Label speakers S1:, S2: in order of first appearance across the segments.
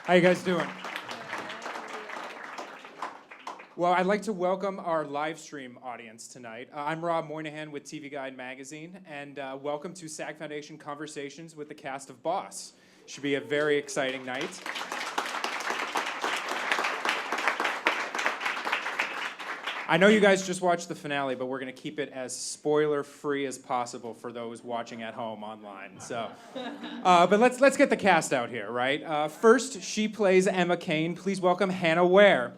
S1: How you guys doing? Well, I'd like to welcome our live stream audience tonight. I'm Rob Moynihan with TV Guide Magazine, and welcome to SAG Foundation Conversations with the cast of Boss. Should be a very exciting night. I know you guys just watched the finale, but we're going to keep it as spoiler-free as possible for those watching at home online. So, but let's get the cast out here, right? First, she plays Emma Kane. Please welcome Hannah Ware.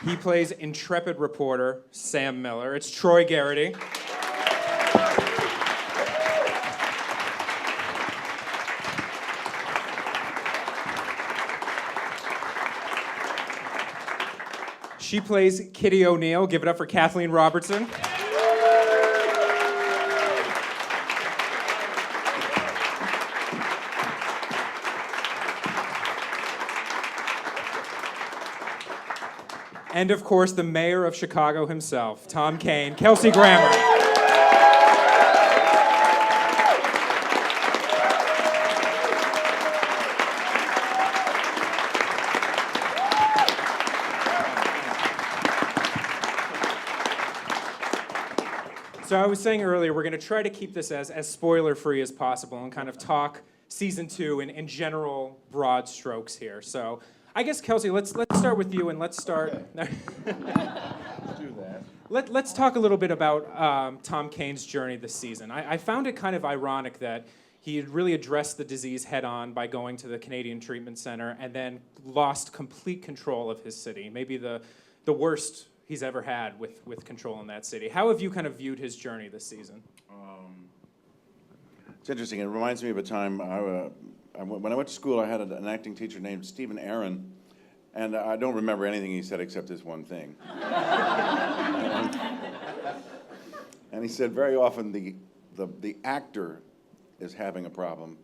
S1: He plays intrepid reporter Sam Miller. It's Troy Garity. She plays Kitty O'Neill. Give it up for Kathleen Robertson. And of course, the mayor of Chicago himself, Tom Kane, Kelsey Grammer. So I was saying earlier, we're going to try to keep this as spoiler-free as possible and kind of talk season 2 in general broad strokes here. So I guess, Kelsey, let's start with you, and let's start.
S2: Let's do that.
S1: Let's talk a little bit about Tom Kane's journey this season. I found it kind of ironic that he had really addressed the disease head-on by going to the Canadian Treatment Center and then lost complete control of his city, maybe the worst he's ever had with control in that city. How have you kind of viewed his journey this season?
S2: It's interesting. It reminds me of a time when I went to school. I had an acting teacher named Stephen Aaron, and I don't remember anything he said except this one thing. And he said very often the actor is having a problem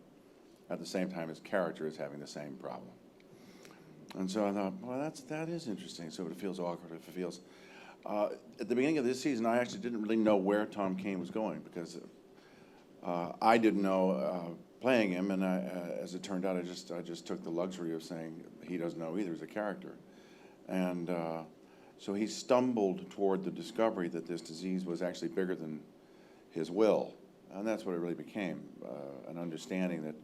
S2: at the same time his character is having the same problem. And so I thought, well, that is interesting. So it feels awkward if it feels. At the beginning of this season, I actually didn't really know where Tom Kane was going because I didn't know playing him, and as it turned out, I just took the luxury of saying he doesn't know either as a character, and so he stumbled toward the discovery that this disease was actually bigger than his will, and that's what it really became, an understanding that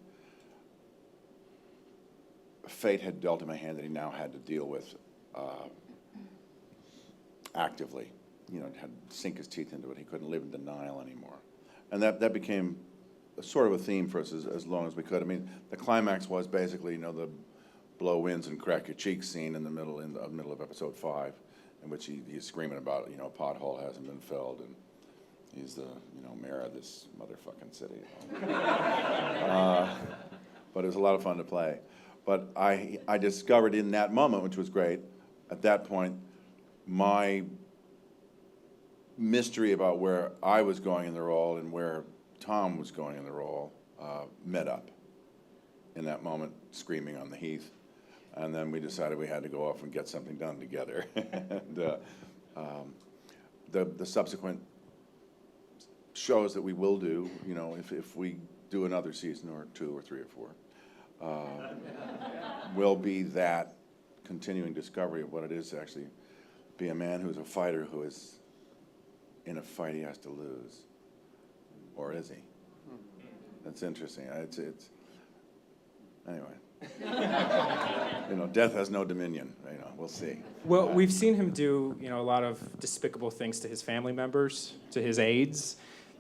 S2: fate had dealt him a hand that he now had to deal with actively. You know, had to sink his teeth into it. He couldn't live in denial anymore. And that became sort of a theme for us as long as we could. I mean, the climax was basically, you know, the blow winds and crack your cheeks scene in the middle of episode 5, in which he's screaming about, you know, a pothole hasn't been filled, and he's the, you know, mayor of this motherfucking city. But it was a lot of fun to play. But I discovered in that moment, which was great, at that point, my mystery about where I was going in the role and where Tom was going in the role met up in that moment, screaming on the heath. And then we decided we had to go off and get something done together. And the subsequent shows that we will do, you know, if we do another season or 2 or 3 or 4, will be that continuing discovery of what it is to actually be a man who's a fighter who is in a fight he has to lose. Or is he? That's interesting. It's anyway. You know, death has no dominion. You know, we'll see.
S1: Well, we've seen him do, you know, a lot of despicable things to his family members, to his aides.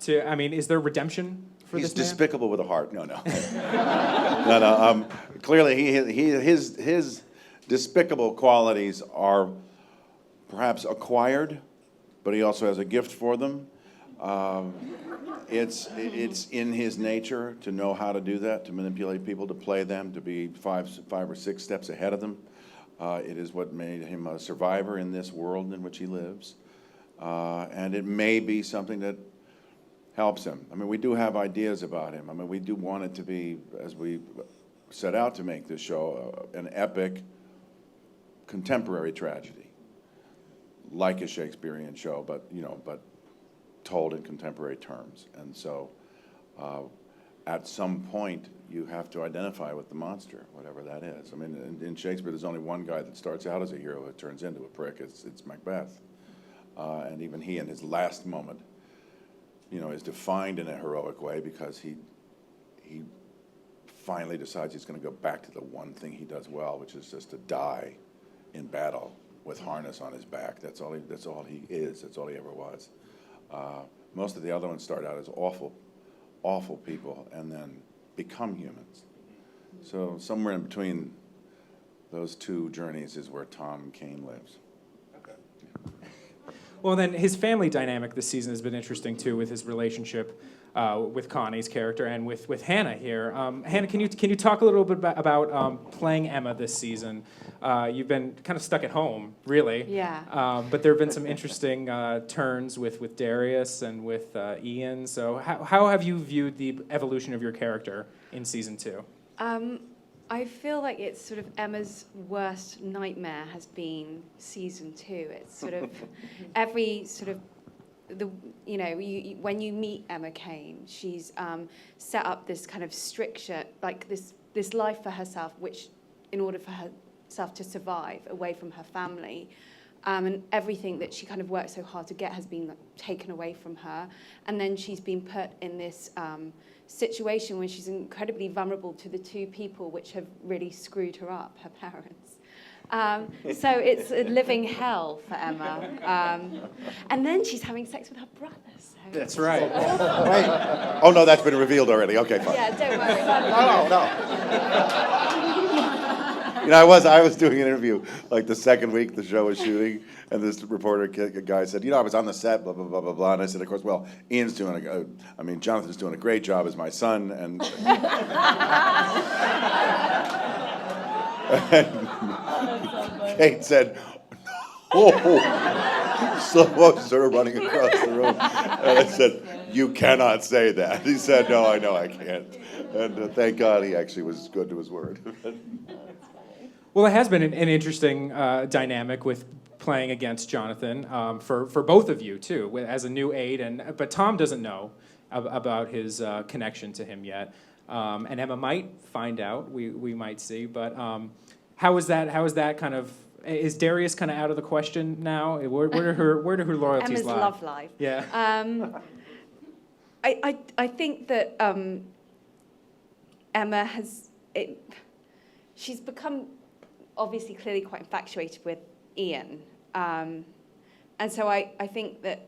S1: I mean, is there redemption for this man?
S2: He's despicable with a heart. No. No. Clearly, his despicable qualities are perhaps acquired, but he also has a gift for them. It's in his nature to know how to do that, to manipulate people, to play them, to be five or six steps ahead of them. It is what made him a survivor in this world in which he lives. And it may be something that helps him. I mean, we do have ideas about him. I mean, we do want it to be, as we set out to make this show, an epic contemporary tragedy. like a Shakespearean show, but told in contemporary terms. And so, at some point, you have to identify with the monster, whatever that is. I mean, in Shakespeare, there's only one guy that starts out as a hero who turns into a prick. It's Macbeth, and even he, in his last moment, is defined in a heroic way because he finally decides he's going to go back to the one thing he does well, which is just to die in battle with harness on his back. That's all he is. That's all he ever was. Most of the other ones start out as awful people and then become humans. So somewhere in between those two journeys is where Tom Kane lives.
S1: Well, then his family dynamic this season has been interesting too, with his relationship with Connie's character and with Hannah here. Hannah, can you talk a little bit about playing Emma this season? You've been kind of stuck at home, really.
S3: Yeah.
S1: But there have been some interesting turns with Darius and with Ian. So how have you viewed the evolution of your character in season 2?
S3: I feel like it's sort of Emma's worst nightmare has been season 2. It's sort of every sort of when you meet Emma Kane, she's set up this kind of stricture, like this life for herself, which in order for herself to survive away from her family, and everything that she kind of worked so hard to get has been taken away from her, and then she's been put in this situation where she's incredibly vulnerable to the two people which have really screwed her up, her parents. So it's a living hell for Emma. And then she's having sex with her brother. So
S1: That's right.
S2: Wait. Oh, no, that's been revealed already. Okay, fine.
S3: yeah, don't worry.
S2: No. I was doing an interview like the second week the show was shooting, and this reporter guy said, I was on the set, blah, blah, blah, blah, blah. And I said, of course, well, Jonathan's doing a great job as my son. And Kate said, slow sort of running across the room. And I said, you cannot say that. He said, no, I know I can't. And thank God he actually was good to his word.
S1: Well, it has been an interesting dynamic with playing against Jonathan for both of you, too, as a new aide. But Tom doesn't know about his connection to him yet. And Emma might find out, we might see. But how is that kind of... Is Darius kind of out of the question now? Where do her loyalties
S3: Emma's
S1: lie?
S3: love life.
S1: Yeah.
S3: I think that Emma she's become obviously clearly quite infatuated with Ian. And so I think that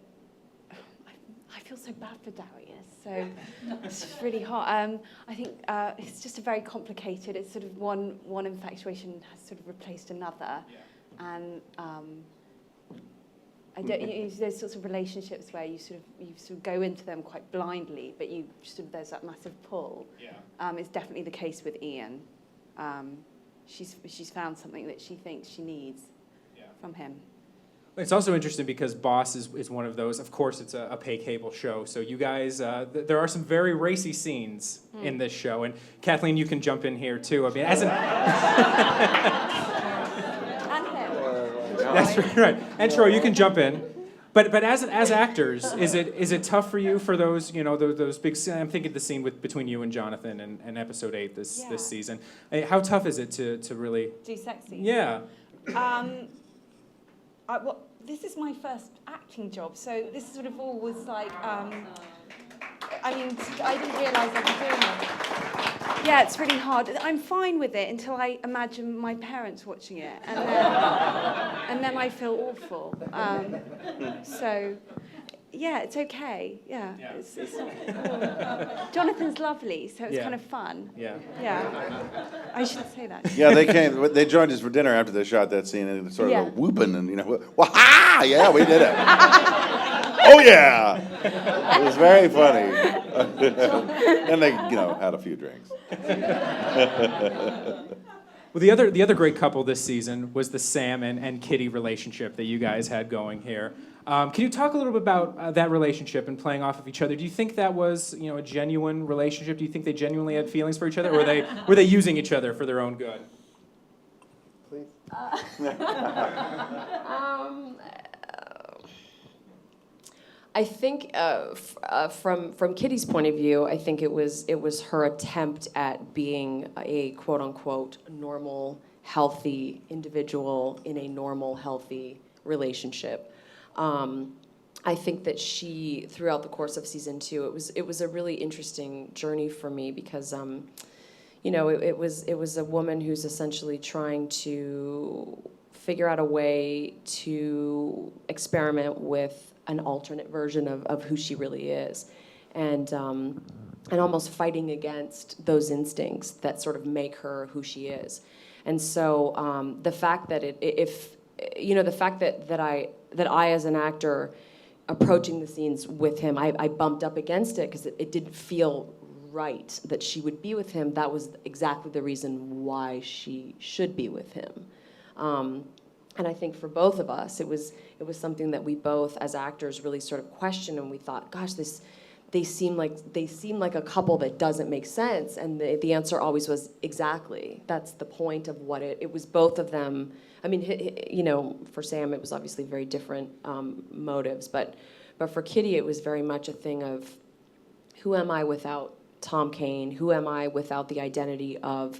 S3: I feel so bad for Darius. So it's really hard. I think it's just a very complicated. It's sort of one infatuation has sort of replaced another, and I don't. There's sorts of relationships where you sort of go into them quite blindly, but there's that massive pull.
S1: Yeah.
S3: It's definitely the case with Ian. She's found something that she thinks she needs from him.
S1: It's also interesting because Boss is one of those. Of course, it's a pay cable show, so you guys, there are some very racy scenes in this show. And Kathleen, you can jump in here too. I mean, as an
S3: And him.
S1: that's right, and Troy, you can jump in. But as actors, is it tough for you for those those big? I'm thinking the scene between you and Jonathan in episode 8 this season. How tough is it to really
S3: Do sexy.
S1: Yeah.
S3: This is my first acting job, so this sort of all was like, I didn't realise I was doing it. Yeah, it's really hard. I'm fine with it until I imagine my parents watching it, and then I feel awful. So, yeah, it's okay. Yeah. It's not, Jonathan's lovely, so it's kind of fun.
S1: Yeah.
S3: Yeah. I should say that.
S2: Yeah, they came. They joined us for dinner after they shot that scene, and sort of a whooping, and wah-ha! Yeah, we did it. Oh yeah, it was very funny. And they, had a few drinks.
S1: Well, the other great couple this season was the Sam and Kitty relationship that you guys had going here. Can you talk a little bit about that relationship and playing off of each other? Do you think that was a genuine relationship? Do you think they genuinely had feelings for each other, or were they using each other for their own good?
S2: Please.
S4: I think from Kitty's point of view, I think it was her attempt at being a quote unquote normal, healthy individual in a normal, healthy relationship. I think that she, throughout the course of season 2, it was a really interesting journey for me because, it was a woman who's essentially trying to figure out a way to experiment with an alternate version of who she really is, and almost fighting against those instincts that sort of make her who she is. And so the fact that that I as an actor approaching the scenes with him, I bumped up against it because it didn't feel right that she would be with him. That was exactly the reason why she should be with him. And I think for both of us, it was something that we both, as actors, really sort of questioned, and we thought, gosh, they seem like a couple that doesn't make sense. And the answer always was, exactly. That's the point of what it was. Both of them. I mean, for Sam, it was obviously very different motives, but for Kitty, it was very much a thing of, who am I without Tom Kane? Who am I without the identity of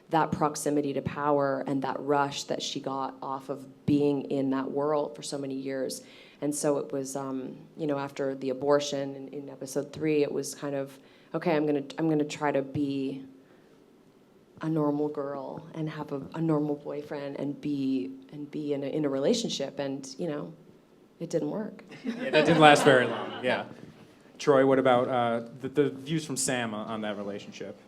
S4: that proximity to power and that rush that she got off of being in that world for so many years? And so it was, after the abortion in episode 3, it was kind of, okay, I'm gonna try to be a normal girl and have a normal boyfriend and be in a relationship, and it didn't work.
S1: Yeah, that didn't last very long. Yeah. Troy, what about the views from Sam on that relationship?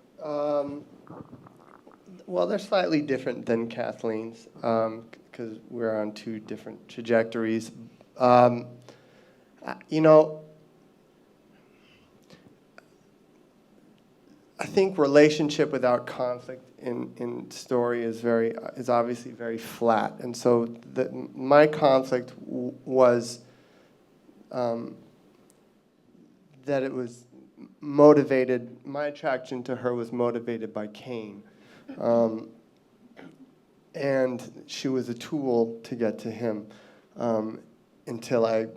S5: Well, they're slightly different than Kathleen's because we're on 2 different trajectories. I think relationship without conflict in story is obviously very flat, and so my conflict was that it was motivated. My attraction to her was motivated by Kane. And she was a tool to get to him until I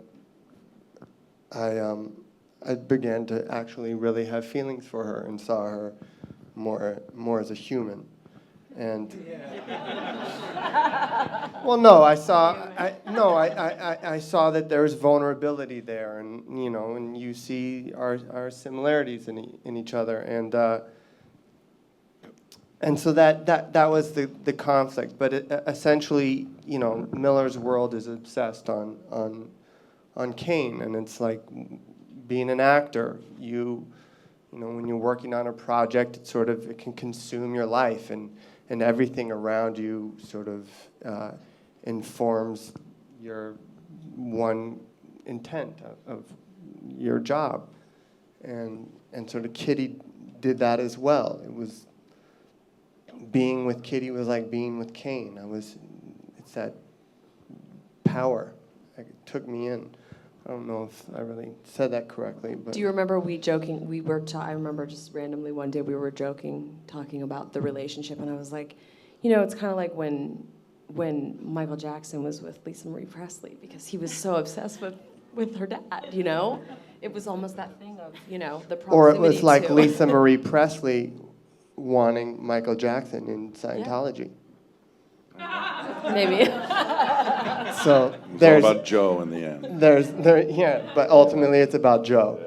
S5: began to actually really have feelings for her and saw her more as a human. And well, no, I saw that there was vulnerability there, and and you see our similarities in each other, and so that was the conflict. But essentially, Miller's world is obsessed on Kane, and it's like being an actor. When you're working on a project, it can consume your life, and everything around you sort of informs your one intent of your job, and sort of Kitty did that as well. It was being with Kitty was like being with Kane. It's that power that took me in. I don't know if I really said that correctly, but.
S4: Do you remember I remember just randomly one day we were talking about the relationship, and I was like, it's kind of like when Michael Jackson was with Lisa Marie Presley, because he was so obsessed with her dad, It was almost that thing of, the proximity.
S5: Or it was like Lisa Marie Presley wanting Michael Jackson in Scientology.
S4: Yeah. Maybe.
S2: It's
S5: So
S2: all about Joe in the end.
S5: But ultimately it's about Joe.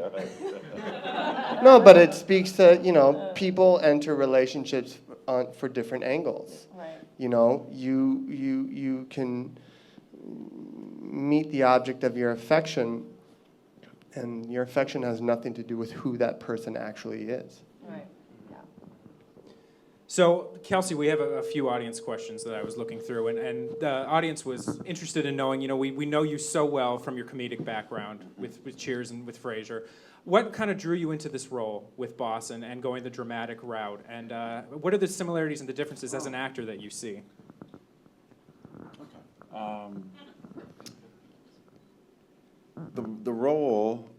S5: No, but it speaks to, people enter relationships for different angles.
S4: Right.
S5: You can meet the object of your affection, and your affection has nothing to do with who that person actually is.
S4: Right.
S1: So, Kelsey, we have a few audience questions that I was looking through, and the audience was interested in knowing, we know you so well from your comedic background with Cheers and with Frasier. What kind of drew you into this role with Boss and going the dramatic route? And what are the similarities and the differences as an actor that you see?
S2: The role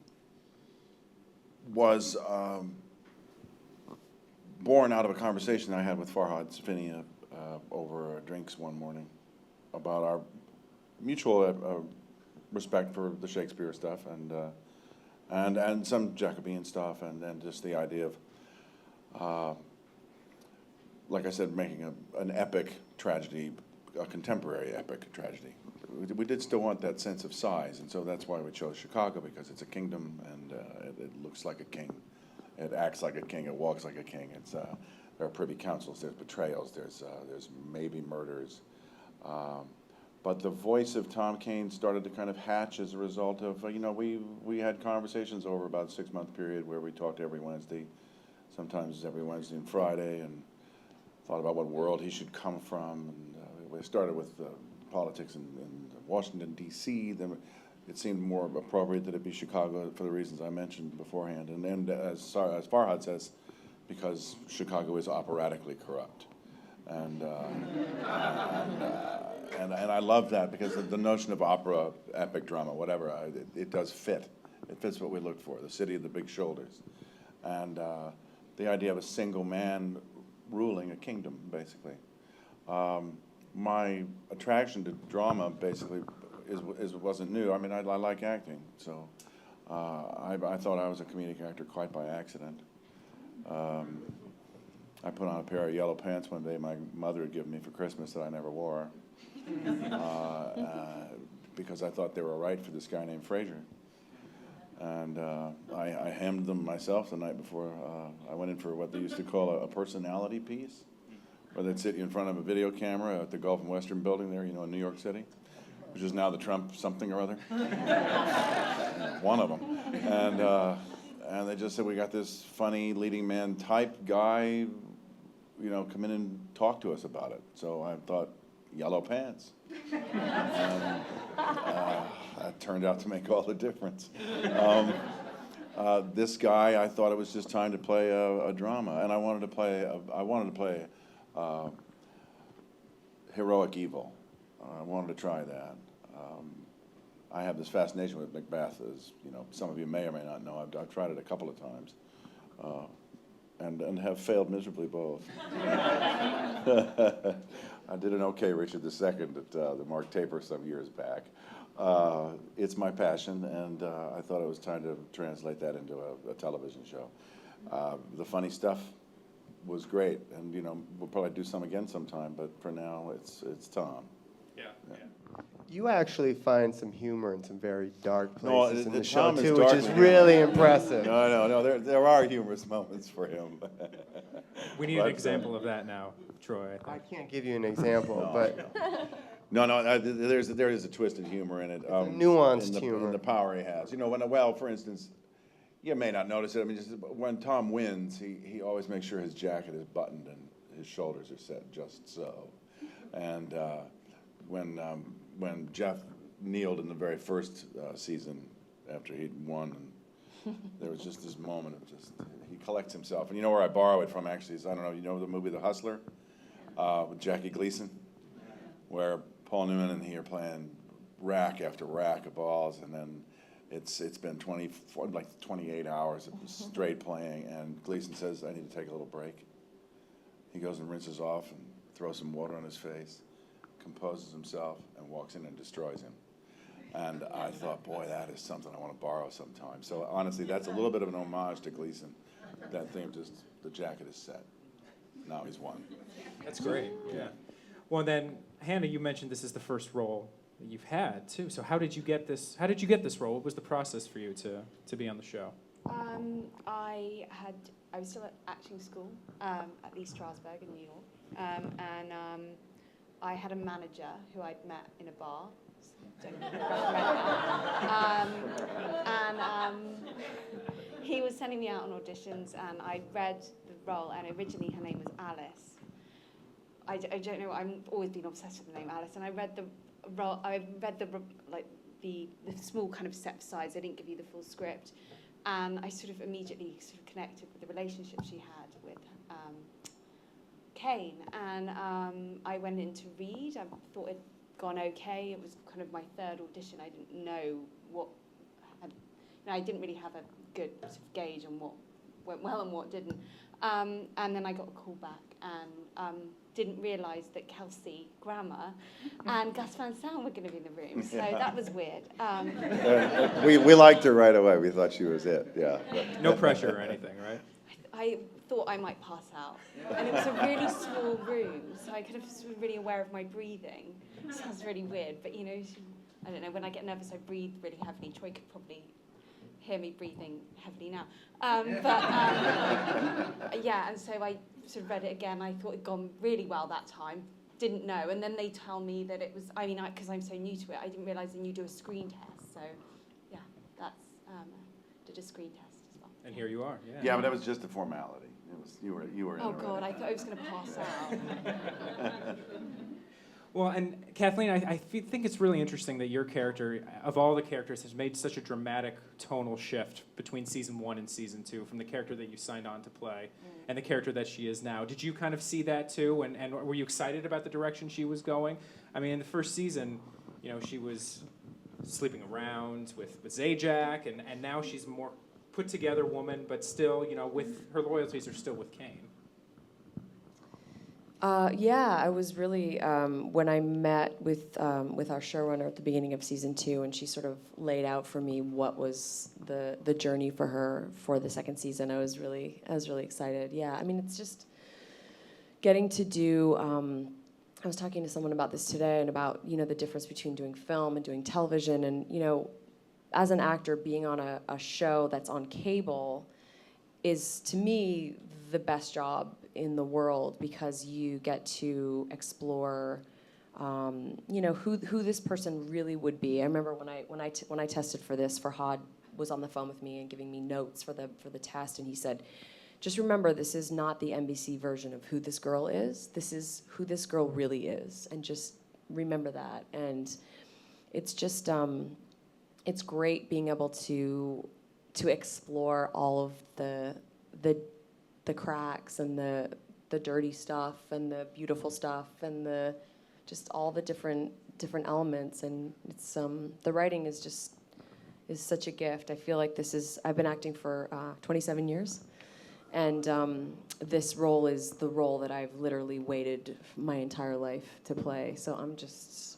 S2: was born out of a conversation I had with Farhad Safini over drinks one morning about our mutual respect for the Shakespeare stuff, and and some Jacobean stuff, and just the idea of, like I said, making an epic tragedy, a contemporary epic tragedy. We did still want that sense of size, and so that's why we chose Chicago, because it's a kingdom, and it looks like a king. It acts like a king, it walks like a king. There are privy councils, there's betrayals, there's maybe murders. But the voice of Tom Kane started to kind of hatch as a result of, we had conversations over about a 6-month period where we talked every Wednesday, sometimes every Wednesday and Friday, and thought about what world he should come from. And we started with politics in Washington, D.C., then it seemed more appropriate that it be Chicago for the reasons I mentioned beforehand. And as Farhad says, because Chicago is operatically corrupt. And I love that, because the notion of opera, epic drama, whatever, it does fit. It fits what we look for, the city of the big shoulders. And the idea of a single man ruling a kingdom, basically. My attraction to drama, basically, wasn't new. I mean, I like acting, so I thought I was a comedic actor quite by accident. I put on a pair of yellow pants one day my mother had given me for Christmas that I never wore, because I thought they were right for this guy named Fraser. And I hemmed them myself the night before I went in for what they used to call a personality piece, where they'd sit you in front of a video camera at the Gulf and Western building there, in New York City, which is now the Trump something or other. One of them. And they just said, we got this funny leading man type guy, come in and talk to us about it. So I thought, yellow pants. And that turned out to make all the difference. This guy, I thought it was just time to play a drama, and I wanted to play heroic evil. I wanted to try that. I have this fascination with Macbeth, as some of you may or may not know. I've tried it a couple of times, and have failed miserably both. I did an OK Richard II at the Mark Taper some years back. It's my passion, and I thought it was time to translate that into a television show. The funny stuff was great, and we'll probably do some again sometime, but for now it's Tom.
S1: Yeah.
S5: You actually find some humor in some very dark places in the show
S2: Tom is
S5: too, which
S2: dark
S5: is
S2: with
S5: really
S2: humor.
S5: impressive.
S2: No, there are humorous moments for him.
S1: We need an example of that now, Troy.
S5: I can't give you an example, but
S2: there is a twisted humor in it.
S5: a nuanced humor.
S2: In the power he has. For instance, you may not notice it. I mean, just when Tom wins, he always makes sure his jacket is buttoned and his shoulders are set just so. And when Jeff kneeled in the very first season after he'd won, and there was just this moment of he collects himself. And where I borrow it from, actually, is, I don't know, the movie The Hustler with Jackie Gleason, where Paul Newman and he are playing rack after rack of balls, and then it's been 28 hours of straight playing, and Gleason says, I need to take a little break. He goes and rinses off and throws some water on his face, composes himself, and walks in and destroys him. And I thought, boy, that is something I want to borrow sometime. So honestly, that's a little bit of an homage to Gleason. That thing of just, the jacket is set. Now he's won.
S1: That's great. Yeah. Well, then, Hannah, you mentioned this is the first role that you've had too. So how did you get this? How did you get this role? What was the process for you to be on the show?
S3: I was still at acting school at Lee Strasberg in New York, and I had a manager who I'd met in a bar. Don't recommend that. He was sending me out on auditions, and I read the role, and originally her name was Alice. I don't know. I've always been obsessed with the name Alice, and I read the role. I read the small kind of set sides. They didn't give you the full script, and I sort of immediately connected with the relationship she had with Kane, and I went in to read. I thought it'd gone okay. It was kind of my third audition. I didn't know what I didn't really have a good sort of gauge on what went well and what didn't. And then I got a call back, and didn't realise that Kelsey Grammer and Gus Van Sant were going to be in the room. So that was weird.
S2: We liked her right away. We thought she was it. Yeah.
S1: No pressure or anything, right?
S3: I thought I might pass out. And it was a really small room, so I kind of was really aware of my breathing. It sounds really weird, but you know, I don't know, when I get nervous, I breathe really heavily. Troy could probably hear me breathing heavily now. Yeah, and so I sort of read it again. I thought it'd gone really well that time. Didn't know. And then they tell me that it was, because I'm so new to it, I didn't realise then you do a screen test. So, yeah, that's, did a screen test as well.
S1: And here you are. Yeah.
S2: Yeah, but that was just a formality. It was you were.
S3: Oh
S2: in
S3: God,
S2: already.
S3: I thought I was going to pass out.
S1: Well, and Kathleen, I think it's really interesting that your character, of all the characters, has made such a dramatic tonal shift between season 1 and season 2, from the character that you signed on to play and the character that she is now. Did you kind of see that too, and were you excited about the direction she was going? I mean, in the first season, you know, she was sleeping around with Zajac, and now she's a more put together woman, but still, you know, with her loyalties are still with Kane.
S4: Yeah, I was really, when I met with our showrunner at the beginning of season 2, and she sort of laid out for me what was the journey for her for the second season, I was really excited. Yeah, I mean, it's just getting to do, I was talking to someone about this today, and about, you know, the difference between doing film and doing television, and, you know, as an actor, being on a show that's on cable is, to me, the best job in the world, because you get to explore, you know, who this person really would be. I remember when I tested for this, Farhad was on the phone with me and giving me notes for the test, and he said, just remember, this is not the NBC version of who this girl is. This is who this girl really is, and just remember that. And it's just, it's great being able to explore all of the cracks and the dirty stuff and the beautiful stuff and the just all the different elements. And it's the writing is such a gift. I feel like I've been acting for 27 years, and this role is the role that I've literally waited my entire life to play. So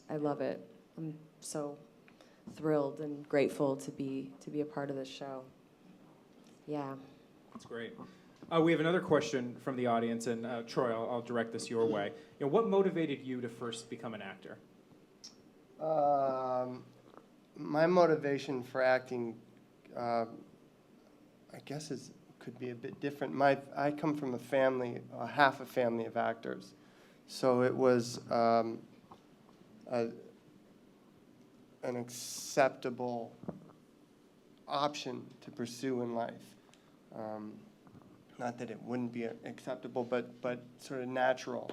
S4: I love it. I'm so thrilled and grateful to be a part of this show. Yeah.
S1: That's great. We have another question from the audience, and Troy, I'll direct this your way. You know, what motivated you to first become an actor?
S5: My motivation for acting, I guess, could be a bit different. I come from a family, half a family of actors, so it was an acceptable option to pursue in life. Not that it wouldn't be acceptable, but sort of natural.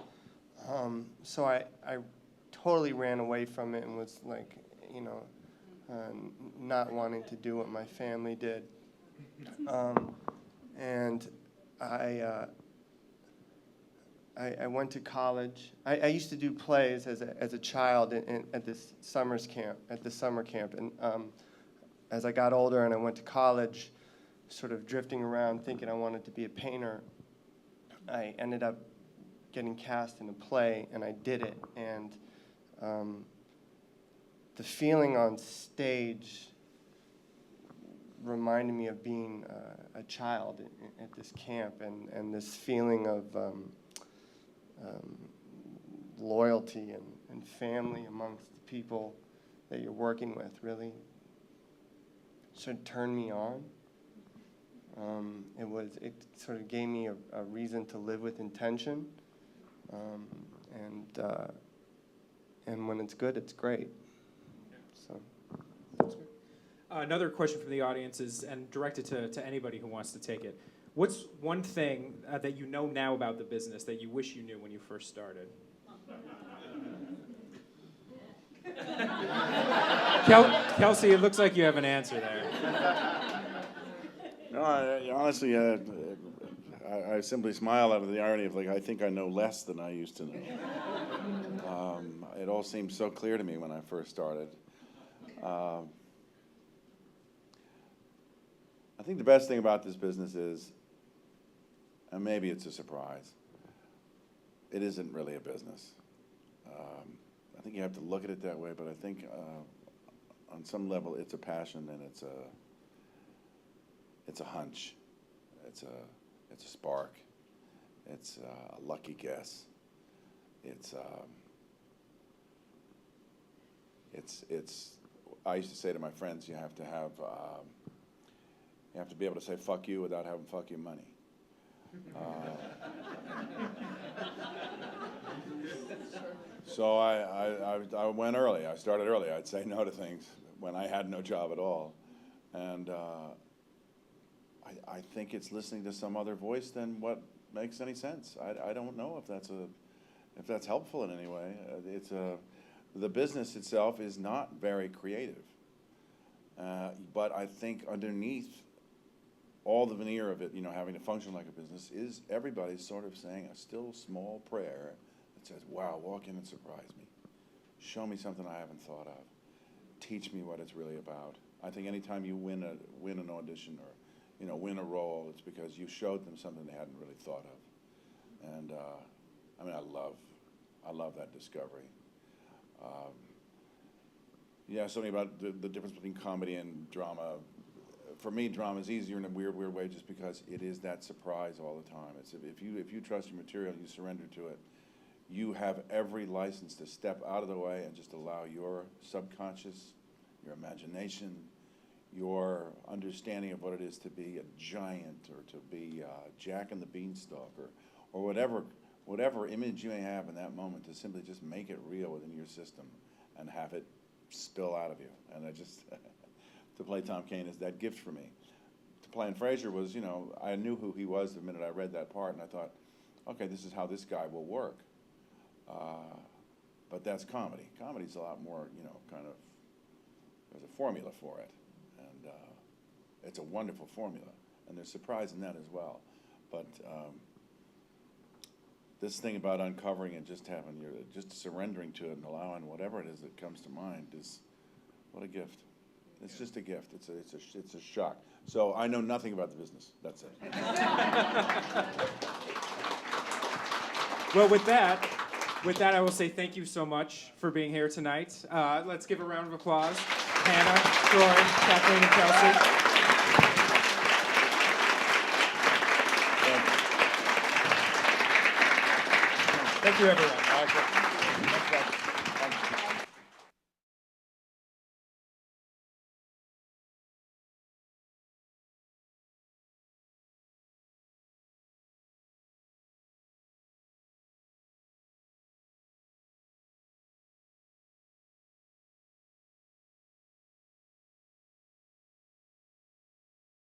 S5: So I totally ran away from it and was like, you know, not wanting to do what my family did. And I went to college. I used to do plays as a child at this summer camp. And as I got older and I went to college, sort of drifting around thinking I wanted to be a painter, I ended up getting cast in a play, and I did it. And the feeling on stage reminded me of being a child at this camp, and this feeling of loyalty and family amongst the people that you're working with really sort of turned me on. It sort of gave me a reason to live with intention, and when it's good, it's great. So.
S1: Another question from the audience is, and directed to anybody who wants to take it. What's one thing that you know now about the business that you wish you knew when you first started? Kelsey, it looks like you have an answer there.
S2: No, honestly, I simply smile out of the irony of, like, I think I know less than I used to know. It all seemed so clear to me when I first started. I think the best thing about this business is, and maybe it's a surprise, it isn't really a business. I think you have to look at it that way, but I think on some level it's a passion and it's a hunch, it's a spark, it's a lucky guess, it's I used to say to my friends, you have to be able to say fuck you without having fuck you money. So I went early. I started early. I'd say no to things when I had no job at all. And I think it's listening to some other voice than what makes any sense. I don't know if that's helpful in any way. The business itself is not very creative. But I think underneath all the veneer of it, you know, having to function like a business, is everybody's sort of saying a still small prayer that says, wow, walk in and surprise me. Show me something I haven't thought of. Teach me what it's really about. I think anytime you win an audition or, you know, win a role, it's because you showed them something they hadn't really thought of. And I mean, I love that discovery. Yeah, something about the difference between comedy and drama. For me, drama is easier in a weird way just because it is that surprise all the time. It's if you trust your material, you surrender to it, you have every license to step out of the way and just allow your subconscious, your imagination, your understanding of what it is to be a giant or to be Jack and the Beanstalk or whatever image you may have in that moment, to simply just make it real within your system and have it spill out of you. And I just, to play Tom Kane is that gift for me. To play in Frasier was, you know, I knew who he was the minute I read that part, and I thought, okay, this is how this guy will work. But that's comedy. Comedy's a lot more, you know, kind of, there's a formula for it. And it's a wonderful formula. And there's surprise in that as well. But this thing about uncovering and just having just surrendering to it and allowing whatever it is that comes to mind is, what a gift. It's just a gift. It's a shock. So I know nothing about the business. That's it.
S1: Well, with that, I will say thank you so much for being here tonight. Let's give a round of applause. Hannah, Troy, Kathleen, and Kelsey. Thank you, everyone.
S2: All right, good. Thanks, guys. Thanks.